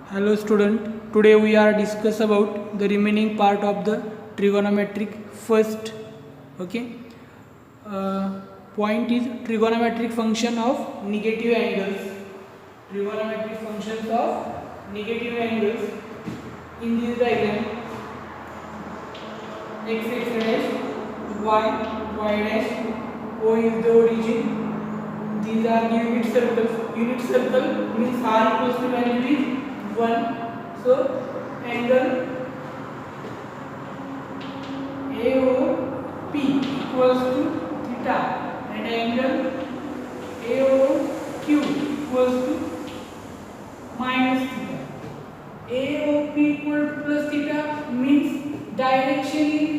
Hello student, today we are discuss about the remaining part of the trigonometric first. Okay, uh, point is trigonometric function of negative angles. Trigonometric functions of negative angles in this diagram. X dash, y dash, O is the origin. These are the unit circles. Unit circle means r equals to value is 1. So angle AOP equals to theta and angle AOQ equals to minus theta. AOP equal to plus theta means direction is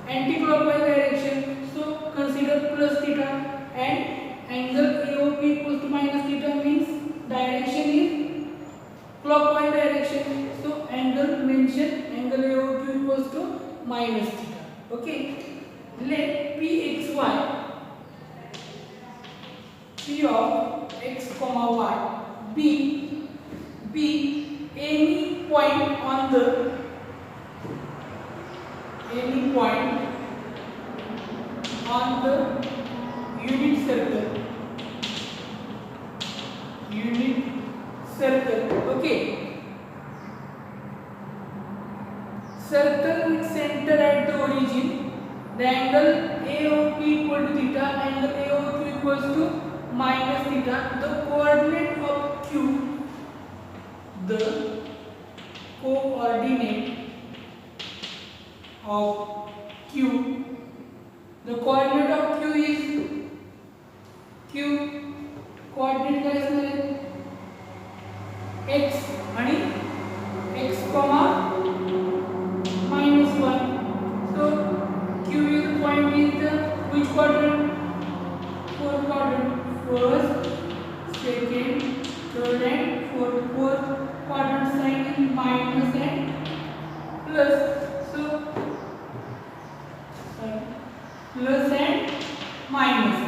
anti-clockwise direction. So consider plus theta, and angle AOP equals to minus theta means direction is clockwise direction. So angle mentioned, angle AOQ equals to minus theta. Okay. Let PXY, P of x comma y be any point on the unit circle. Okay, circle with center at the origin. The angle AOP equal to theta, angle AOQ equals to minus theta. The coordinate of Q, the coordinate of Q, the coordinate of Q is coordinate guys x and x comma minus 1. So Q is the point is the which quadrant? Fourth quadrant. First, second, third and fourth quadrant sign is minus and plus. So plus and minus.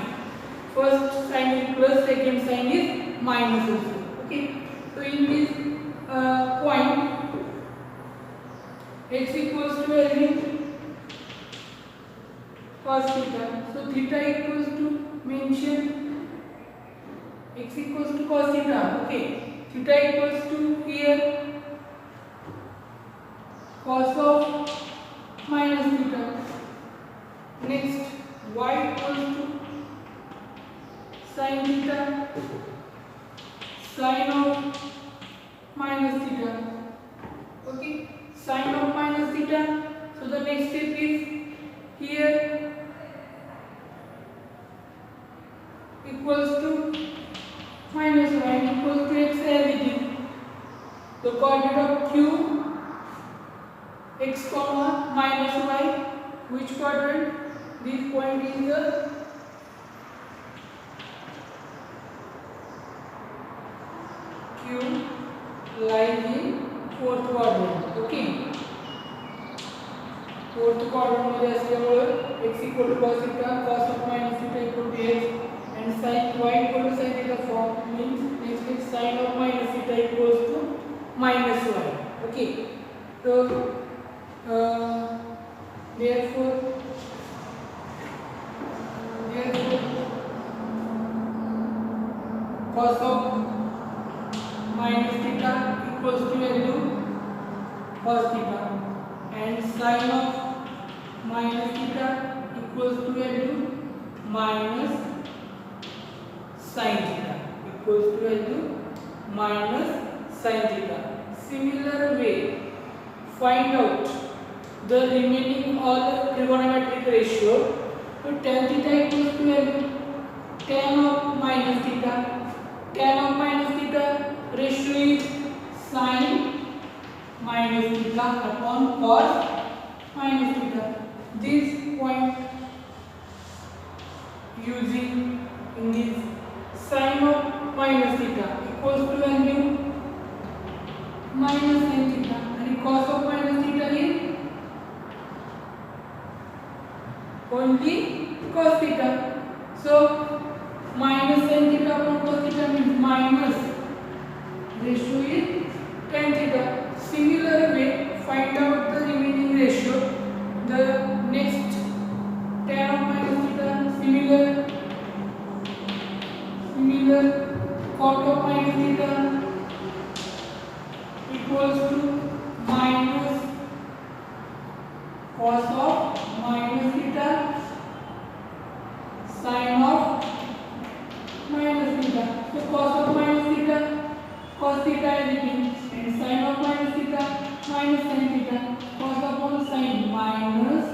First sign is plus, second sign is minus also. Okay. So in this point x equals to value cos theta. So theta equals to mention x equals to cos theta. Okay. Theta equals to here cos of minus theta. Next, y equals to sin theta, sin of minus theta. Okay, sin of minus theta. So the next step is here equals to minus y equals to x as it is. The coordinate of Q, x comma minus y, which quadrant? This point is the Q lies in fourth quadrant. Okay. Fourth quadrant मध्ये असल्यामुळे x equal to cos theta, cos of minus theta equal to x, and sin y equal to sin theta form means next is sin of minus theta equals to minus y. Okay. So therefore cos of minus theta equals to value cos theta, and sin of minus theta equals to value minus sin theta equals to value minus sin theta. Similar way, find out the remaining all trigonometric ratio. So tan theta equals to value tan of minus theta. Tan of minus theta ratio is sin minus theta upon cos minus theta. This point using in this sin of minus theta equals to value minus sin theta, and cos of minus theta is only cos theta. So minus sin theta upon cos theta means minus ratio is of minus theta equals to minus cos of minus theta sin of minus theta. So cos of minus theta, cos theta everything, and sin of minus theta minus sin theta. Cos upon sin minus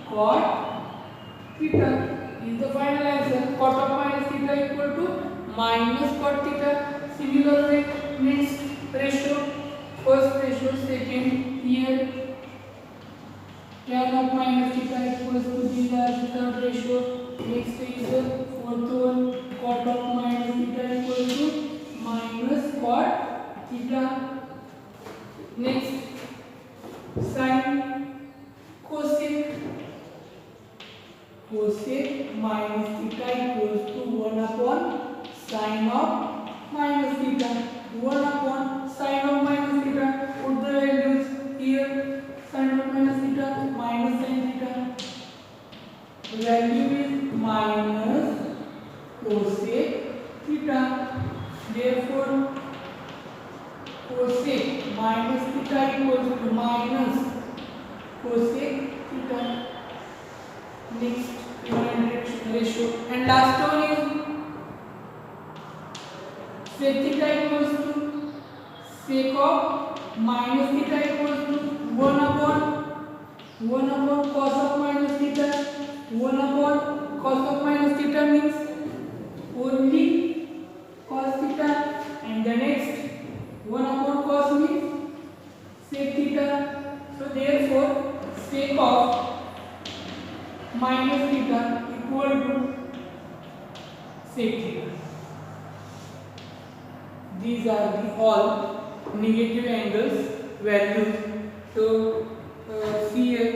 cot theta is the final answer. Cot of minus theta equal to minus cot theta. Similarly, next ratio, first ratio, second here. Tan of minus theta equals to these are the third ratio. Next is the fourth one. Cot of minus theta equals to minus cot theta. Next, sin cosec. Cosec minus theta equals to 1 upon sin of minus theta. 1 upon sin of minus theta. Put the values here. Sin of minus theta minus sin theta. The value is minus cosec theta. Therefore, cosec minus theta equals to minus cosec theta. Next, trigonometric ratio, and last one is sec theta equals to sec of minus theta equals to 1 upon cos of minus theta. 1 upon cos of minus theta means only cos theta, and the next 1 upon cos means sec theta. So therefore sec of minus theta equal to sec theta. These are the all negative angles values. So see here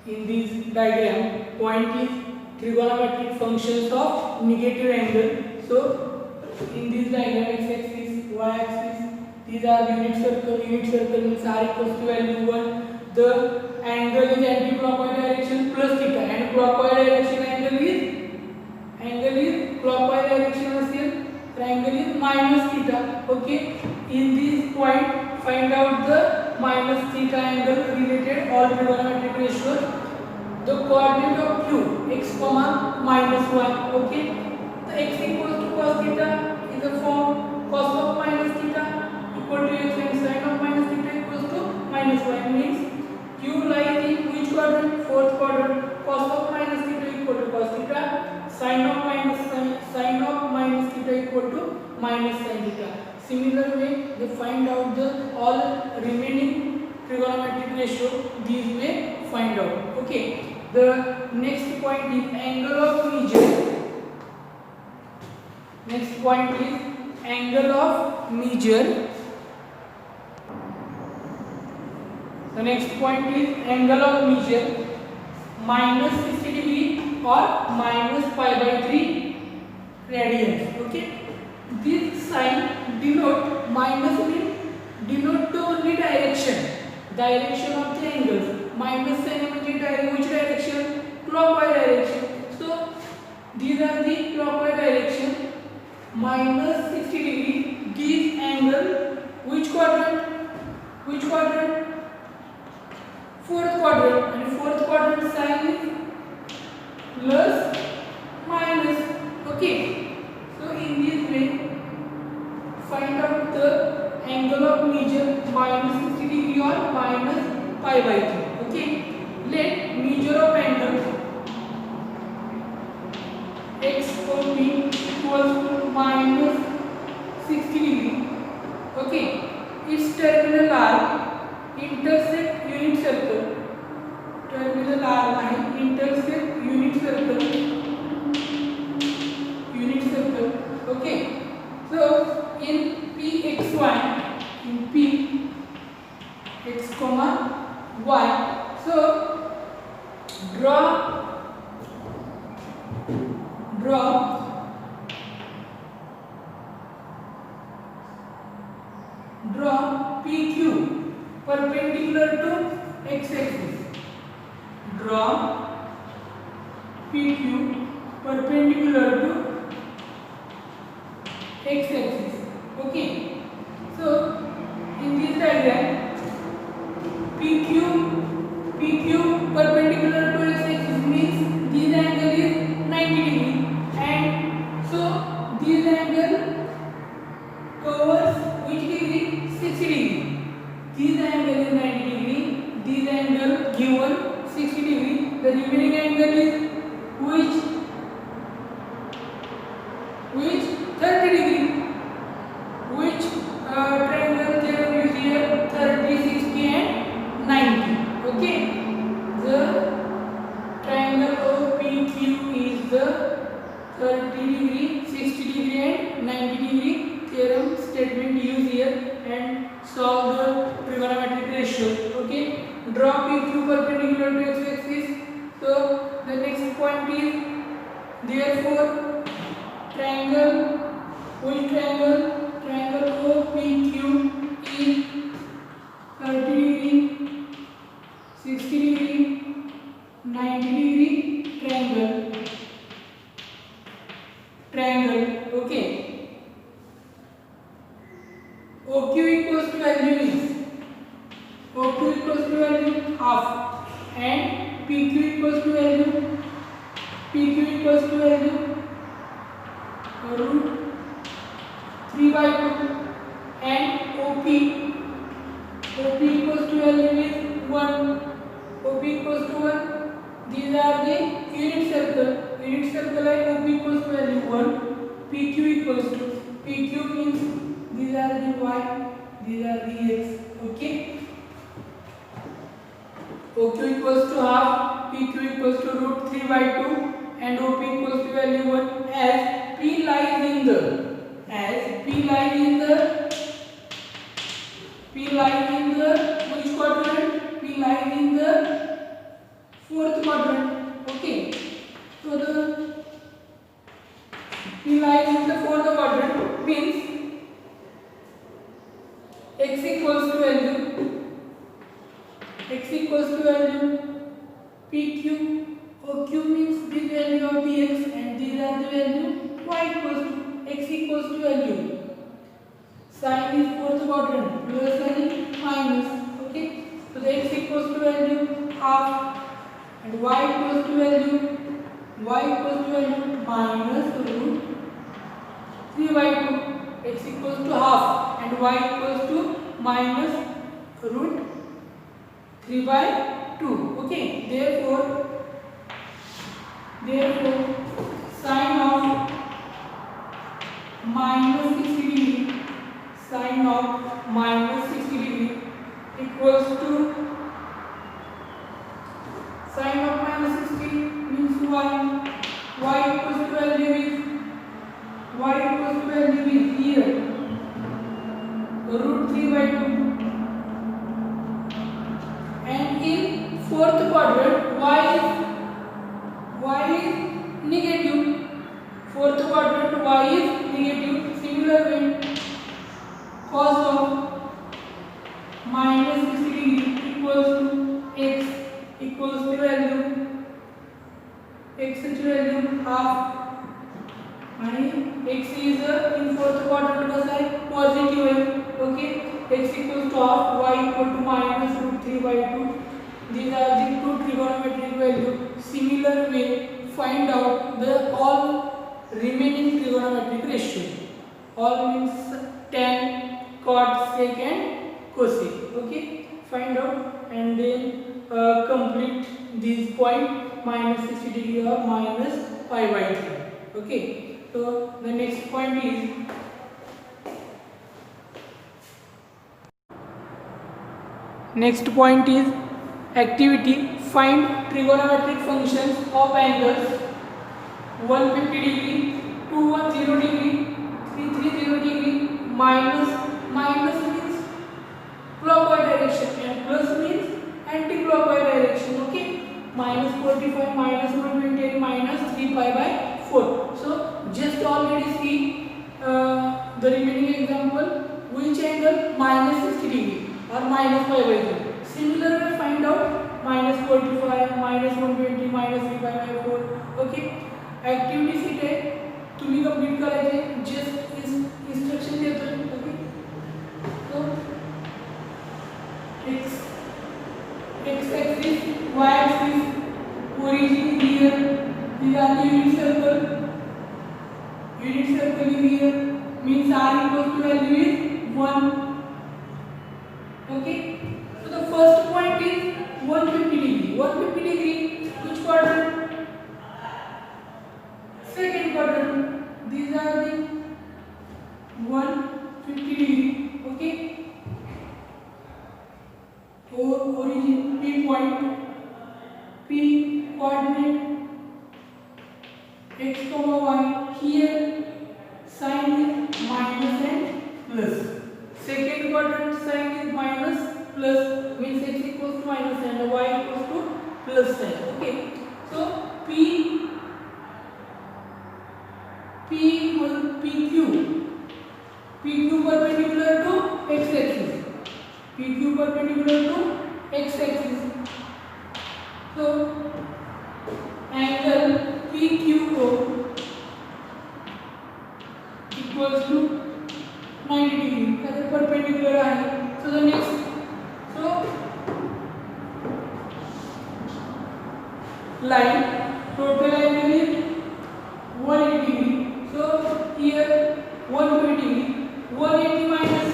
in this diagram, point is trigonometric functions of negative angle. So in this diagram, x-axis, y-axis, these are unit circle. Unit circle means r equals to value 1. The angle is anti-clockwise direction plus theta, and clockwise direction angle is clockwise direction also, triangle is minus theta. Okay, in this point find out the minus theta angle related all trigonometric ratios. The coordinate of q, x comma minus 1. Okay, the x equals to cos theta is the form cos of minus theta equal to x, and sin of minus theta equals to minus 1 means q lies in which quadrant? Fourth quadrant. Cos of minus theta equal to cos theta, sin of minus theta equal to minus sin theta. Similar way, they find out the all remaining trigonometric ratio. These way find out. Okay. The next point is angle of measure. Next point is angle of measure. The next point is angle of measure minus 60 degree or minus pi by 3 radians. Okay, this sign denote minus mean denote the only direction of the angles. Minus sign indicates which direction? Clockwise direction. So these are the clockwise direction. Minus 60 degree gives angle which quadrant? Which quadrant? Fourth quadrant, and fourth quadrant sign is plus minus. Okay, so in this way find out the angle of measure minus 60 degree or minus pi by 3. Okay, let measure of angle x or p equals to minus 60 degree. Okay, its terminal are intersect unit circle. Terminal R line intersect unit circle. Unit circle. Okay. So in Pxy, in P x comma y. So draw PQ perpendicular to x-axis. Draw PQ perpendicular to x-axis. Okay, so in this diagram PQ perpendicular to x-axis means this angle is 90 degree, and so this angle covers which degree? 60 degree. This angle is 90 degree, this angle given 60 degree. The remaining angle is which 30 degree. Which triangle theorem is here? 30, 60 and 90. Okay, the triangle OPQ is the 30 degree, 60 degree and 90 degree theorem statement used here and solve the trigonometric ratio. Okay, draw PQ perpendicular to x-axis. So the next point is, therefore triangle, which triangle? Triangle OPQ is 30 degree, 60 degree, 90 degree triangle. Okay, OQ equals to value half, and PQ equals to value root 3/2, and OP equals to value is 1. OP equals to 1. These are the unit circle like OP equals to value 1. PQ means these are the y, these are the x. Okay, OQ equals to half, PQ equals to root 3/2, and OP equals to value 1. As P lies in the which quadrant? P lies in the fourth quadrant. Okay, so the P lies in the fourth quadrant means x equals to value PQ. OQ means the value of the x, and these are the value y equals to x equals to value. Sign is fourth quadrant, plus sign is minus. Okay, so the x equals to value half, and y equals to value minus root 3/2. X equals to half, and y equals to minus root 3/2. Okay, therefore sine of minus 60 degree equals to sine of minus 60 means y equals to value is here root 3/2, and in fourth quadrant y is negative. Fourth quadrant y is negative. Similar way, cos of minus 60 degree equals to x equals to value half, and x is in fourth quadrant का side positive है. Okay, x equals to half, y equal to minus root 3/2. These are the two trigonometric value. Similar way, find out the all remaining trigonometric ratio. All means tan, cot, sec and cosec. Okay, find out and then complete this point minus 60 degree or minus pi/3. Okay, so the next point is activity. Find trigonometric functions of angles 150 degree, 210 degree, 330 degree. Minus means clockwise direction and plus means anti-clockwise direction. Okay, minus 45, minus 120 and minus 3π/4. So just already see the remaining example. Which angle? Minus 60 degree or minus π/3. Similar way, find out minus 45, minus 120, minus 3π/4. Okay, activity sheet आहे, तुम्ही complete करायचे. Just is instruction देतो. Okay. So x axis, y axis, origin here. These are the unit circle. Unit circle here means r equals to value is 1. Okay. So the first point is 150 degree. 150 degree. Which quadrant? Second quadrant. These are the 150 degree. Okay. Origin P point. P coordinate x comma y. Here sign is minus and plus. Second quadrant sign is minus plus, means x equals to minus and y equals to plus sign. Okay. So PQ perpendicular to x axis. PQ perpendicular to x axis. So angle PQO equals to 90 degree. That is perpendicular line. So the next, line total angle is 180 degree. So here 120 degree. 180 minus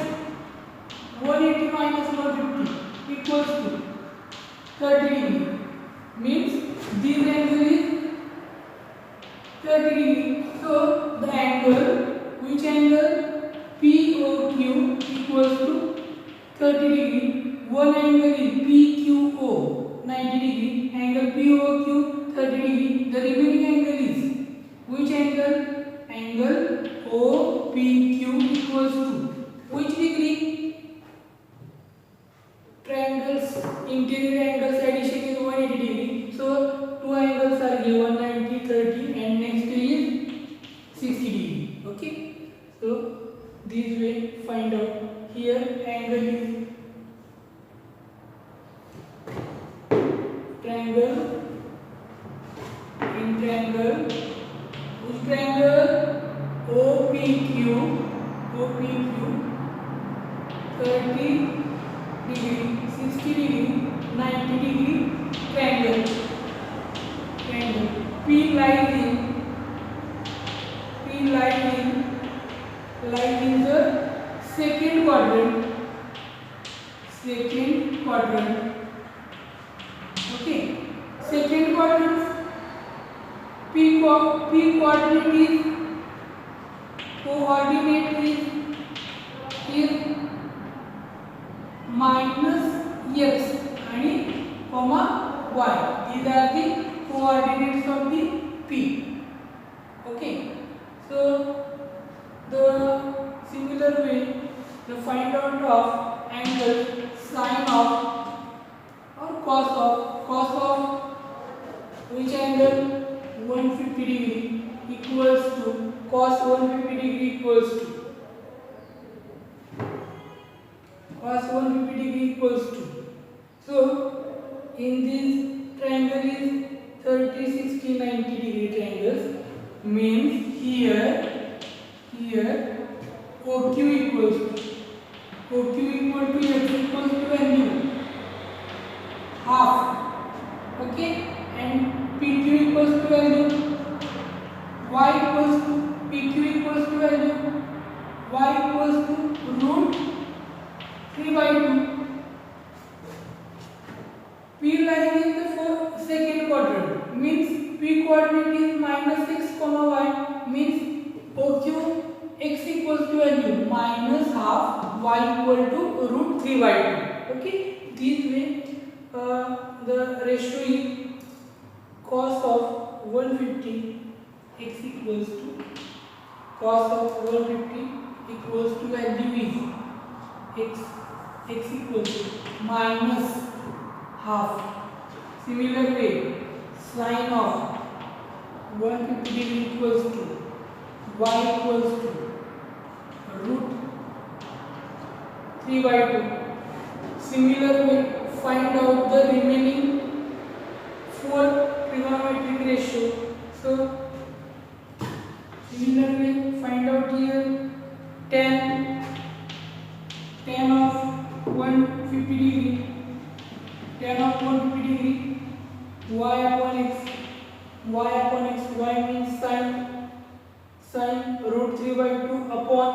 150 equals to 30 degree. Means this angle is 30 degree. So the angle, which angle? POQ equals to 30 degree. One angle is PQO 90 degree. Angle POQ 30 degree. The remaining angle is which angle? Angle OPQ equals to which degree? Triangles interior angles addition is 180 degree. So two angles are given, 90, 30, and next is 60 degree. Okay. So this way find out. Here angle is triangle. In triangle, which triangle? OPQ 30 degree, 60 degree, 90 degree triangle. P lies in the second quadrant. Okay. Second quadrant. P coordinate is minus x and comma y. These are the coordinates of the P. Okay. So the similar way, the find out of angle sine of or cos of which angle? 150 degree equals to cos 150 degree equals to cos 150 degree equals to. So in this triangle is 30, 60, 90 degree triangles. Means here OQ equals to x equals to value half. Okay. And PQ equals to value y equals to PQ equals to value y equals to root 3/2. P lies in the second quadrant. Means P coordinate is minus x comma y. Means OQ x equals to value minus half, y equal to root 3/2. Okay. This way the ratio is cos of 150 x equals to cos of 150 equals to value is x equals to minus half. Similar way, sine of 150 degree equals to y equals to root 3/2. Similar way, find out the remaining 4 trigonometric ratio. So similar way, find out here tan 3/2 upon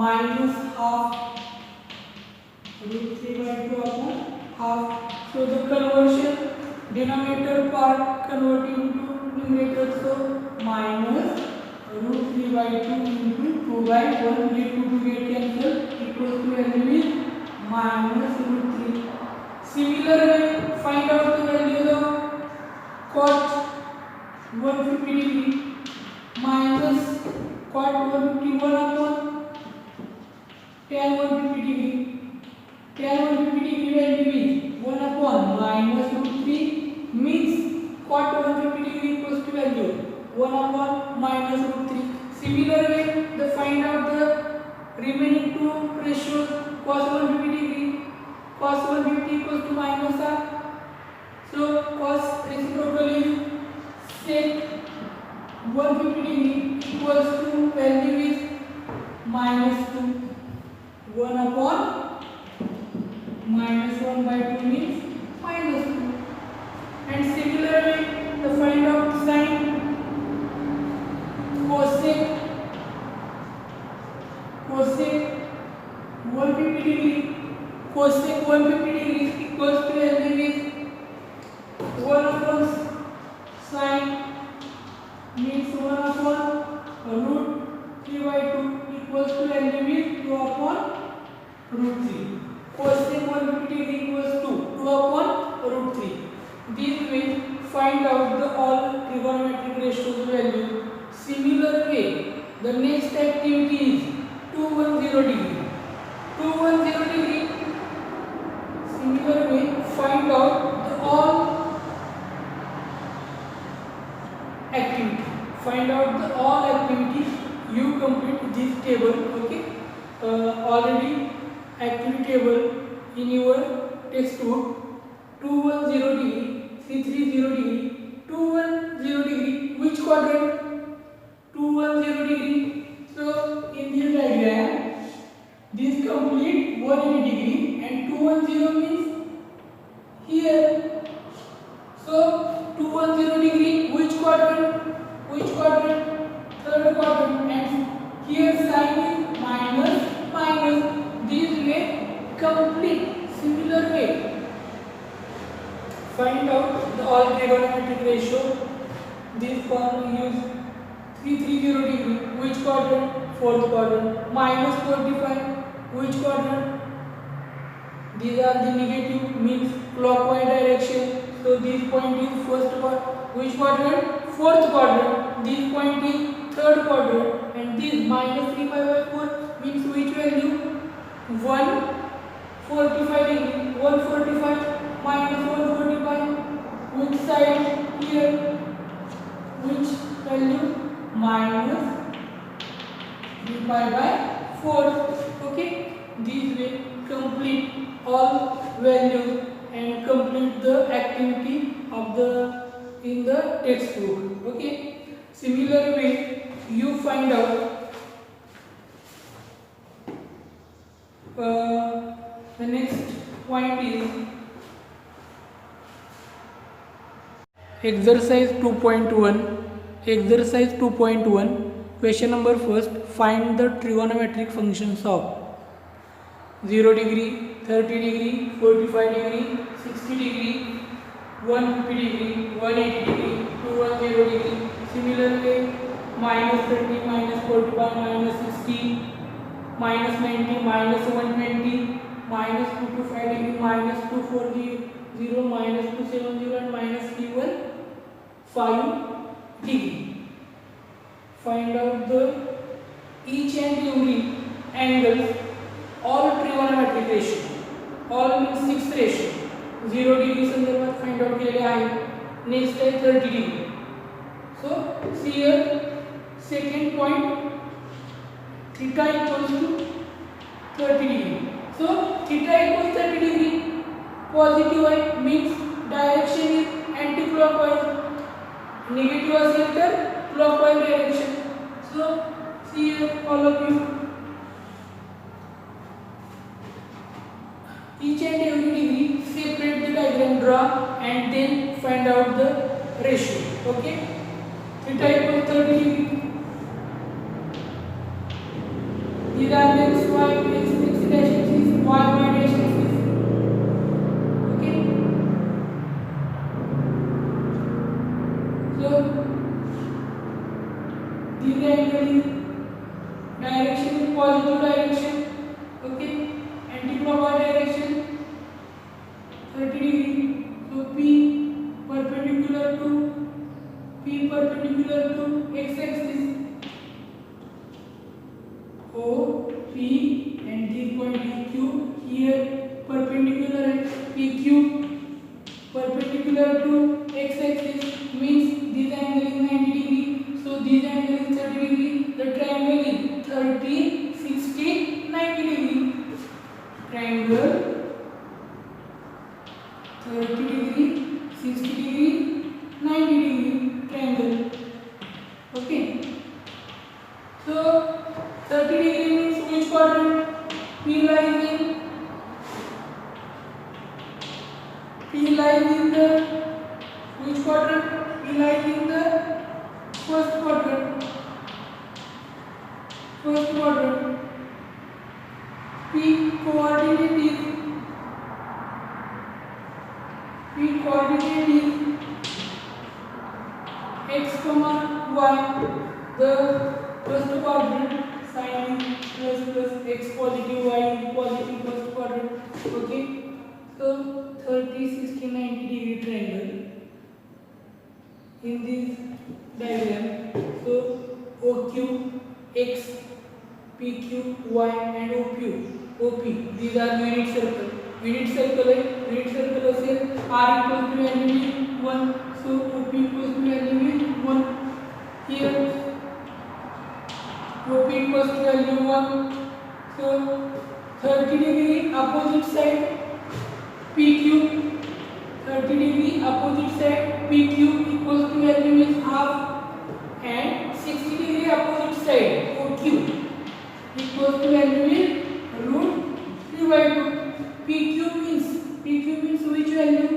minus half, root 3/2 upon half. So the conversion, denominator part converting to numerator, so minus root 3/2 into 2/1, ये 2 get cancelled, equals to value is minus root 3. Similar way, find out the value of cot 150 degree minus cot 151 upon tan 150 degree. Tan 150 degree value is 1 upon minus root 3, means cot 150 degree equals to value 1 upon minus root 3. Similar way, the find out the remaining two ratios, cos 150 degree, cos 150 equals to minus r. So cos reciprocal is sec 150 degree equals to value is minus 2, 1 upon minus 1/2 means minus 2. And similarly, the find out sin cosec 150 degree, cosec 150 degree equals to value is 1 upon sin, means 1 upon root 3/2 equals to value is 2 upon root 3. Cosec 150 degree equals to 2 upon root 3. This way find out the all trigonometric ratios value. Similar way, the next activity is 210 degree. 210 degree. Similar way, find out the all activity. Find out the all activities. You complete this table. Okay. Already activity table in your textbook. 210 degree, 330 degree, 210 degree. Which quadrant? 210 degree. So in this diagram, this complete 180 degree and 210 means here. So 210 degree. Which quadrant? Which quadrant? Third quadrant. And here sign is minus minus. This way complete. Similar way, find out the all trigonometric ratio. This one use 330 degree. Which quadrant? Fourth quadrant. Minus 45. Which quadrant? These are the negative, means clockwise direction. So this point is first quadrant. Which quadrant? Fourth quadrant. This point is third quadrant. And this minus 3/4 means which value? 145 degree. 145 minus 145. Which side? Here. Which value? Minus 3/4. Okay. This way complete all values and complete the activity of the in the textbook. Okay. Similar way, you find out the next point is exercise 2.1. Exercise 2.1, question number first, find the trigonometric functions of 0 degree, 30 degree, 45 degree, 60 degree, 150 degree, 180 degree, 210 degree. Similarly, minus 30, minus 45, minus 60, minus 90, minus 120, minus 225 degree, minus 240, minus 270 and minus 315 degree. Find out the each and every angle, all trigonometric ratio, all means 6 ratio. 0 degree संदर्भात find out केलेले आहे. Next आहे 30 degree. So here second point, theta equals to 30 degree. So theta equals 30 degree. Positive आहे, means direction is anti-clockwise. Negative असेल तर clockwise direction. So here all of you, each and every degree, separate the diagram, draw and then find out the ratio. Okay. Theta equals 30 degree. these are the x y x dash axis, y dash axis. Okay, so this angle is direction is positive direction. Okay, anti-clockwise direction 30 degree. So P perpendicular to x axis, O P, and this point is Q. Here perpendicular PQ perpendicular to x axis means this angle is 90 degree. So this angle is 30 degree. The triangle is 30, 60, 90 degree. Triangle 30 degree, 60 degree, 90 degree triangle. Okay. So 30 degree means which quadrant? P lies in the which quadrant? P lies in the first quadrant. P coordinate is x comma y. The first quadrant sign is plus x positive, y positive first quadrant. Okay, so 30, 60, 90 degree triangle in this diagram. So OQ, X, PQ, Y, and OP. These are unit circle. Unit circle is R equals to value is 1. So OP equals to value is 1. Here OP equals to value 1. So 30 degree opposite side PQ. 30 degree opposite side PQ equals to value is half, and 60 degree opposite side OQ equals to value is root 3 by 2. PQ means which value?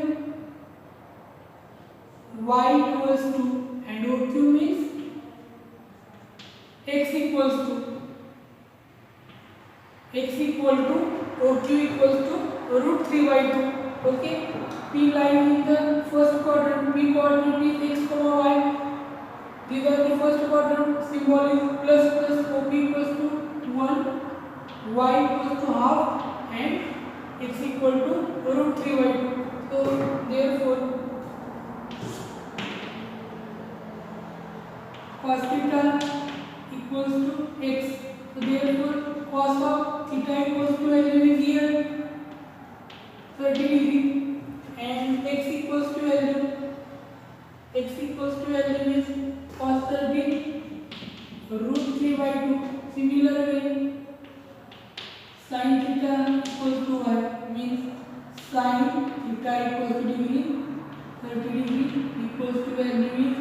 Y equals to, and OQ means x equals to OQ equals to root 3 by 2. Okay, P lies in the first quadrant. P coordinate is x comma y. These are the first quadrant. Symbol is plus. OP equals to 1, y equals to half, and x equal to root 3 by 2. So therefore cos theta equals to x. So therefore cos of theta equals to value is here 30 degree, and x equals to value is cos 30 root 3 by 2. Similar way sin theta equals to y means sin theta equals to degree. 30 degree equals to value is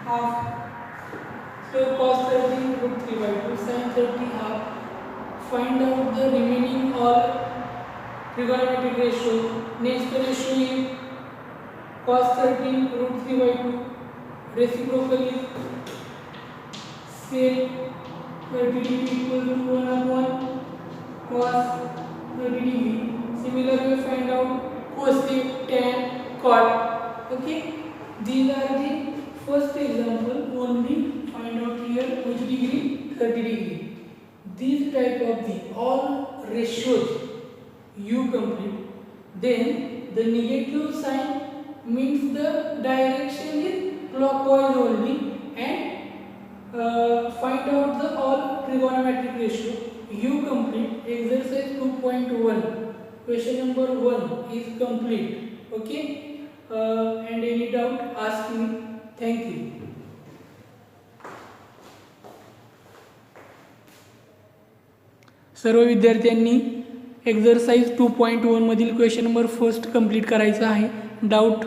half. So cos 30 root 3 by 2, sin 30 half. Find out the remaining all trigonometric ratio. Next ratio is cos 30 root 3 by 2. Reciprocal is sec 30 degree equal to 1 upon cos 30 degree. Similarly, find out cosec, tan, cot. Okay, these are the first example. Only find out here which degree? 30 degree. These type of the all ratios you complete. Then the negative sign means the direction is clockwise only, and find out the all trigonometric ratio. You complete exercise 2.1. Question number 1 is complete. Okay, and any doubt ask me. Thank you. सर्व विद्यार्थ्यांनी exercise 2.1 मधील question number first complete करायचा आहे. Doubt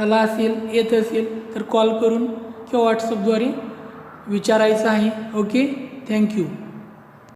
आला असेल, येत असेल तर call करून किंवा व्हॉट्सअपद्वारे विचारायचं आहे. Okay, thank you.